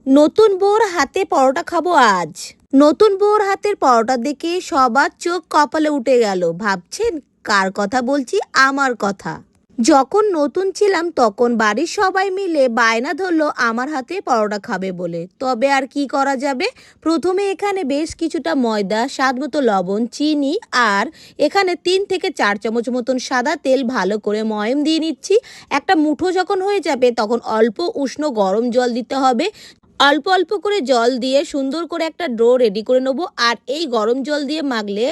নতুন বউর হাতে পরোটা খাবো আজ। নতুন বউর হাতের পরোটা দেখে সবার চোখ কপালে উঠে গেল। ভাবছেন কার কথা বলছি? আমার কথা। যখন নতুন ছিলাম তখন বাড়ির সবাই মিলে বায়না ধরলো আমার হাতে পরোটা খাবে বলে। তবে আর কি করা যাবে। প্রথমে এখানে বেশ কিছুটা ময়দা, স্বাদ মতো লবণ, চিনি আর এখানে 3 থেকে 4 চামচ মতন সাদা তেল ভালো করে ময়ম দিয়ে নিচ্ছি। একটা মুঠো যখন হয়ে যাবে তখন অল্প উষ্ণ গরম জল দিতে হবে। অল্প অল্প করে জল দিয়ে সুন্দর করে একটা ডো রেডি করে নেবো। আর এই গরম জল দিয়ে মাখলে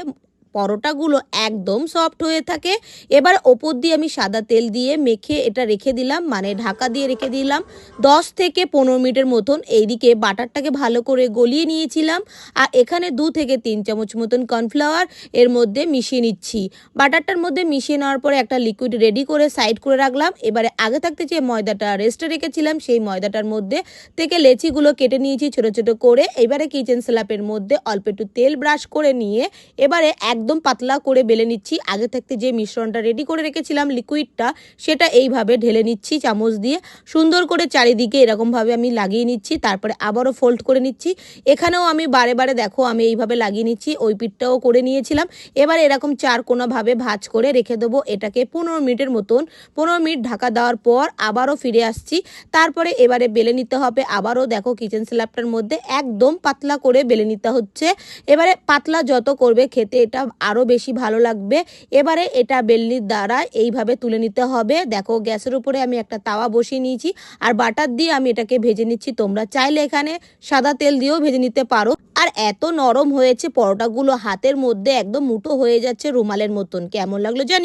পরোটাগুলো একদম সফট হয়ে থাকে। এবার ওপর দিয়ে আমি সাদা তেল দিয়ে মেখে এটা রেখে দিলাম, মানে ঢাকা দিয়ে রেখে দিলাম 10 থেকে 15 মিনিটের মতন। এইদিকে বাটারটাকে ভালো করে গলিয়ে নিয়েছিলাম আর এখানে 2 থেকে 3 চামচ মতন কর্নফ্লাওয়ার এর মধ্যে মিশিয়ে নিচ্ছি। বাটারটার মধ্যে মিশিয়ে নেওয়ার পরে একটা লিকুইড রেডি করে সাইড করে রাখলাম। এবারে আগে থাকতে যে ময়দাটা রেস্টে রেখেছিলাম সেই ময়দাটার মধ্যে থেকে লেচিগুলো কেটে নিয়েছি ছোট ছোট করে। এবারে কিচেন স্ল্যাপের মধ্যে অল্প একটু তেল ব্রাশ করে নিয়ে এবারে একদম পাতলা করে বেলে নিচ্ছি। আগে থাকতে যে মিশ্রণটা রেডি করে রেখেছিলাম লিকুইডটা, সেটা এইভাবে ঢেলে নিচ্ছি চামচ দিয়ে। সুন্দর করে চারিদিকে এরকমভাবে আমি লাগিয়ে নিচ্ছি, তারপরে আবারও ফোল্ড করে নিচ্ছি। এখানেও আমি বারে বারে দেখো আমি এইভাবে লাগিয়ে নিচ্ছি, ওই পিঠটাও করে নিয়েছিলাম। এবার এরকম চারকোনাভাবে ভাঁজ করে রেখে দেবো এটাকে 15 মিনিটের মতন। 15 মিনিট ঢাকা দেওয়ার পর আবারও ফিরে আসছি। তারপরে এবারে বেলে নিতে হবে। আবারও দেখো কিচেন স্ল্যাবটার মধ্যে একদম পাতলা করে বেলে নিতে হচ্ছে। এবারে পাতলা যত করবে খেতে এটা আরও বেশি ভালো লাগবে। এবারে এটা বেলনির দ্বারা এইভাবে তুলে নিতে হবে। দেখো গ্যাসের উপরে আমি একটা তাওয়া বসিয়ে নিয়েছি আর বাটার দিয়ে আমি এটাকে ভেজে নিচ্ছি। তোমরা চাইলে এখানে সাদা তেল দিয়েও ভেজে নিতে পারো। আর এত নরম হয়েছে পরোটাগুলো, হাতের মধ্যে একদম মুঠো হয়ে যাচ্ছে রুমালের মতন। কেমন লাগলো জানি।